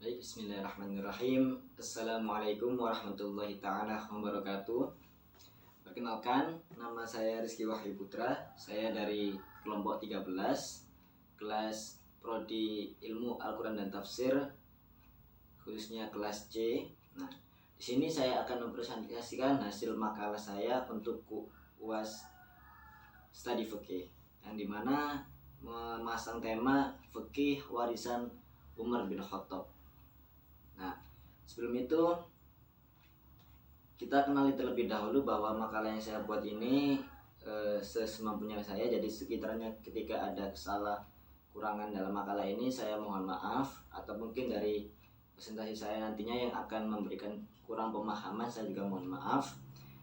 Baik, bismillahirrahmanirrahim. Assalamualaikum warahmatullahi ta'ala wabarakatuh. Perkenalkan, nama saya Rizky Wahyu Putra. Saya dari kelompok 13, kelas Prodi Ilmu Al-Quran dan Tafsir, khususnya kelas C. Nah, di sini saya akan mempresentasikan hasil makalah saya untuk UAS Study Fikih, yang dimana memasang tema Fikih Warisan Umar bin Khattab. Nah, sebelum itu kita kenali terlebih dahulu bahwa makalah yang saya buat ini sesemampunya saya. Jadi sekiranya ketika ada kurangan dalam makalah ini, saya mohon maaf. Atau mungkin dari presentasi saya nantinya yang akan memberikan kurang pemahaman, saya juga mohon maaf.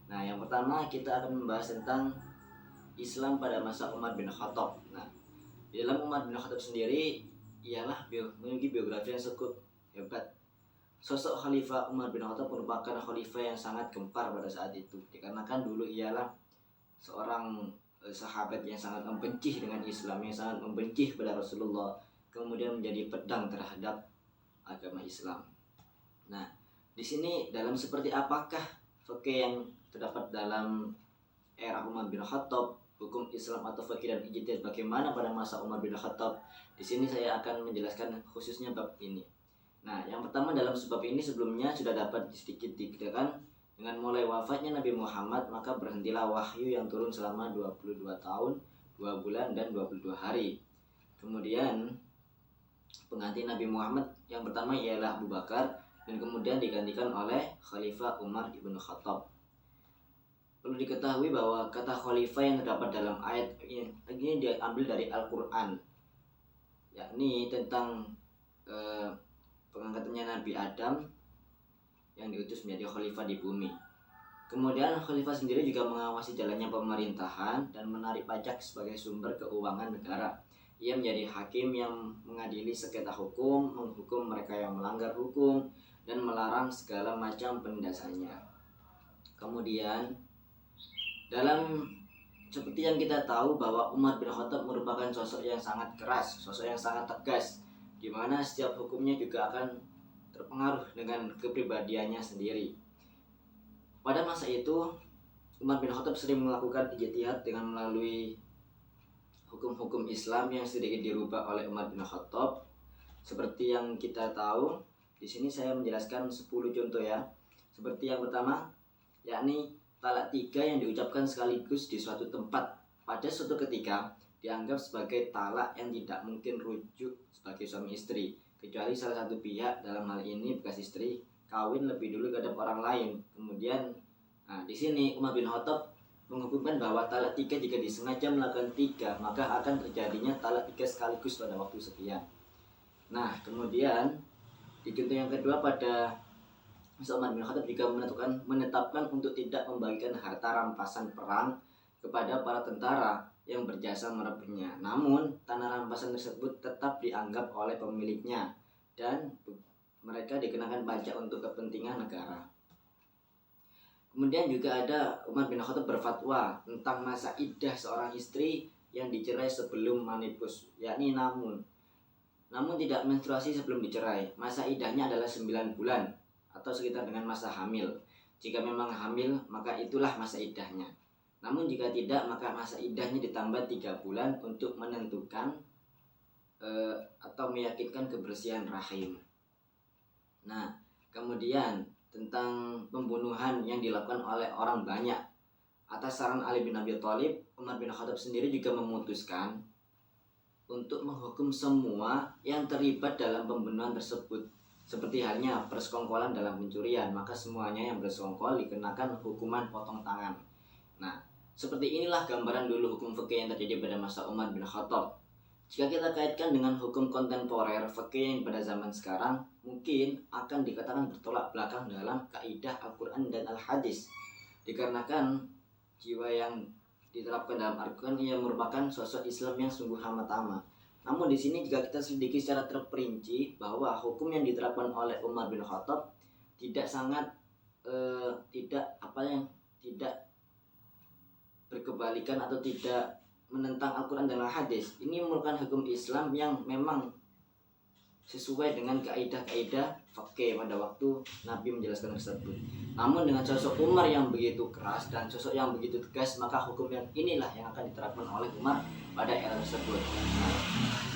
Nah, yang pertama kita akan membahas tentang Islam pada masa Umar bin Khattab. Nah, di dalam Umar bin Khattab sendiri ialah memiliki biografi yang cukup hebat. Sosok Khalifah Umar bin Khattab merupakan khalifah yang sangat gempar pada saat itu, dikarenakan dulu ialah seorang sahabat yang sangat membenci dengan Islam, yang sangat membenci kepada Rasulullah, kemudian menjadi pedang terhadap agama Islam. Nah, di sini dalam seperti apakah fikih yang terdapat dalam era Umar bin Khattab, hukum Islam atau fikih dan ijtihad bagaimana pada masa Umar bin Khattab? Di sini saya akan menjelaskan khususnya bab ini. Nah, yang pertama dalam sebab ini sebelumnya sudah dapat sedikit dikatakan, dengan mulai wafatnya Nabi Muhammad maka berhentilah wahyu yang turun selama 22 tahun, 2 bulan dan 22 hari. Kemudian pengganti Nabi Muhammad yang pertama ialah Abu Bakar, dan kemudian digantikan oleh Khalifah Umar ibn Khattab. Perlu diketahui bahwa kata khalifah yang terdapat dalam ayat ini diambil dari Al-Quran, yakni tentang pengangkatannya Nabi Adam yang diutus menjadi khalifah di bumi. Kemudian khalifah sendiri juga mengawasi jalannya pemerintahan dan menarik pajak sebagai sumber keuangan negara. Ia menjadi hakim yang mengadili sengketa hukum, menghukum mereka yang melanggar hukum, dan melarang segala macam penindasannya. Kemudian dalam seperti yang kita tahu bahwa Umar bin Khattab merupakan sosok yang sangat keras, sosok yang sangat tegas, di mana setiap hukumnya juga akan terpengaruh dengan kepribadiannya sendiri. Pada masa itu, Umar bin Khattab sering melakukan ijtihad dengan melalui hukum-hukum Islam yang sedikit dirubah oleh Umar bin Khattab. Seperti yang kita tahu, di sini saya menjelaskan 10 contoh ya. Seperti yang pertama, yakni talak 3 yang diucapkan sekaligus di suatu tempat pada suatu ketika dianggap sebagai talak yang tidak mungkin rujuk sebagai suami istri, kecuali salah satu pihak, dalam hal ini bekas istri, kawin lebih dulu terhadap orang lain. Kemudian di sini Umar bin Khattab menghukumkan bahwa talak 3 jika disengaja melakukan 3 maka akan terjadinya talak 3 sekaligus pada waktu sekian. Nah, kemudian di contoh yang kedua, pada Umar bin Khattab juga menetapkan untuk tidak membagikan harta rampasan perang kepada para tentara yang berjasa merebutnya. Namun, tanah rampasan tersebut tetap dianggap oleh pemiliknya dan mereka dikenakan pajak untuk kepentingan negara. Kemudian juga ada Umar bin Khattab berfatwa tentang masa iddah seorang istri yang dicerai sebelum manipus, yakni namun tidak menstruasi sebelum dicerai. Masa iddahnya adalah 9 bulan atau sekitar dengan masa hamil. Jika memang hamil, maka itulah masa iddahnya. Namun jika tidak, maka masa iddahnya ditambah 3 bulan untuk menentukan atau meyakinkan kebersihan rahim. Nah, kemudian tentang pembunuhan yang dilakukan oleh orang banyak. Atas saran Ali bin Abi Thalib, Umar bin Khattab sendiri juga memutuskan untuk menghukum semua yang terlibat dalam pembunuhan tersebut. Seperti halnya persekongkolan dalam pencurian, maka semuanya yang bersekongkol dikenakan hukuman potong tangan. Nah, seperti inilah gambaran dulu hukum fikih yang terjadi pada masa Umar bin Khattab. Jika kita kaitkan dengan hukum kontemporer fikih yang pada zaman sekarang, mungkin akan dikatakan bertolak belakang dalam kaidah Al-Quran dan Al-Hadis. Dikarenakan jiwa yang diterapkan dalam Al-Quran ia merupakan sosok Islam yang sungguh amat amat. Namun di sini jika kita selidiki secara terperinci bahwa hukum yang diterapkan oleh Umar bin Khattab tidak tidak berkebalikan atau tidak menentang Al-Quran dan Al-Hadis. Ini merupakan hukum Islam yang memang sesuai dengan kaidah-kaidah fikih pada waktu Nabi menjelaskan tersebut. Namun dengan sosok Umar yang begitu keras dan sosok yang begitu tegas, maka hukum yang inilah yang akan diterapkan oleh Umar pada era tersebut.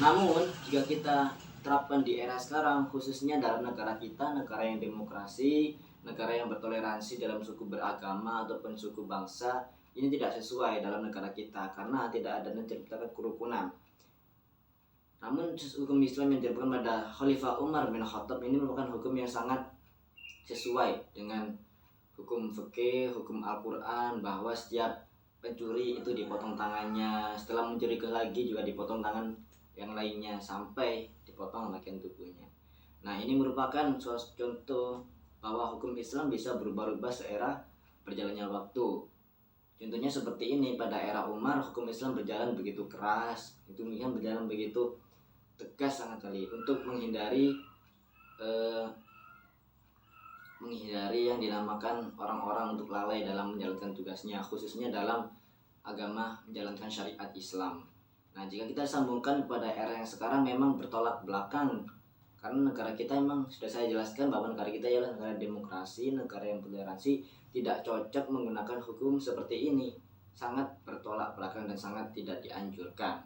Namun jika kita terapkan di era sekarang, khususnya dalam negara kita, negara yang demokrasi, negara yang bertoleransi dalam suku beragama ataupun suku bangsa, ini tidak sesuai dalam negara kita karena tidak ada yang menciptakan kerukunan. Namun hukum Islam yang diterapkan pada Khalifah Umar bin Khattab ini merupakan hukum yang sangat sesuai dengan hukum fikih, hukum Al-Quran, bahwa setiap pencuri itu dipotong tangannya, setelah mencuri lagi juga dipotong tangan yang lainnya sampai dipotong bagian tubuhnya. Nah, ini merupakan suatu contoh bahwa hukum Islam bisa berubah-ubah seera berjalannya waktu. Contohnya seperti ini, pada era Umar hukum Islam berjalan begitu keras, itu berjalan begitu tegas sangat kali untuk menghindari yang dinamakan orang-orang untuk lalai dalam menjalankan tugasnya, khususnya dalam agama menjalankan syariat Islam. Nah, jika kita sambungkan pada era yang sekarang memang bertolak belakang, karena negara kita memang sudah saya jelaskan bahwa negara kita ialah negara demokrasi, negara yang toleransi, tidak cocok menggunakan hukum seperti ini, sangat bertolak belakang dan sangat tidak dianjurkan.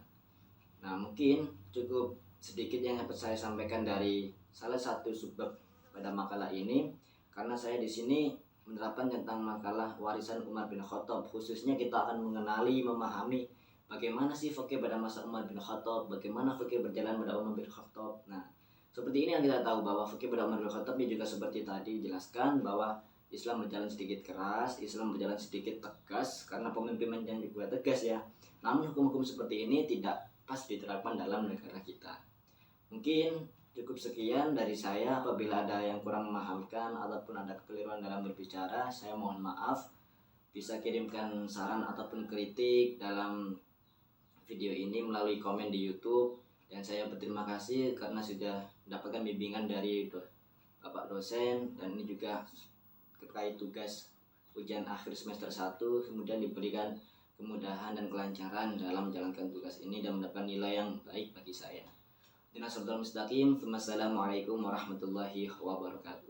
Nah, mungkin cukup sedikit yang dapat saya sampaikan dari salah satu subbab pada makalah ini, karena saya di sini menerapkan tentang makalah warisan Umar bin Khattab. Khususnya kita akan mengenali, memahami bagaimana sih fikih pada masa Umar bin Khattab, bagaimana fikih berjalan pada Umar bin Khattab. Nah, seperti ini yang kita tahu bahwa fikih pada Umar bin Khattab juga seperti tadi dijelaskan bahwa Islam berjalan sedikit keras, Islam berjalan sedikit tegas karena pemimpin yang juga tegas ya. Namun hukum-hukum seperti ini tidak pas diterapkan dalam negara kita. Mungkin cukup sekian dari saya. Apabila ada yang kurang memahamkan ataupun ada kekeliruan dalam berbicara, saya mohon maaf. Bisa kirimkan saran ataupun kritik dalam video ini melalui komen di YouTube. Dan saya berterima kasih karena sudah mendapatkan bimbingan dari Bapak dosen, dan ini juga terkait tugas ujian akhir semester 1, kemudian diberikan kemudahan dan kelancaran dalam menjalankan tugas ini dan mendapatkan nilai yang baik bagi saya. Dinasabdal mustaqim. Wassalamualaikum warahmatullahi wabarakatuh.